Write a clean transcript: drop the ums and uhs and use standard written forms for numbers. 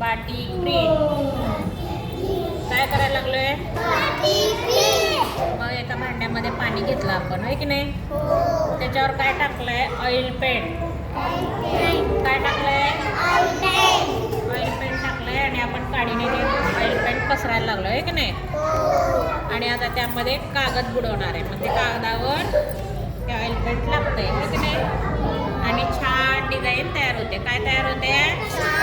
Batik print. काय करायला लागलोय? मग एका भांड्यामध्ये पाणी घेतलं आपण, होय की नाही? त्याच्यावर काय टाकलंय? Oil paint. काय टाकलंय? ऑइल पेंट टाकलंय आणि आपण काडीने ऑइल पेंट पसरायला लागलो, आहे की नाही? आणि आता त्यामध्ये कागद बुडवणार आहे. मग ते कागदावर ते ऑइल पेंट लागतंय, आहे की नाही? आणि छान डिझाईन तयार होते. काय तयार होते?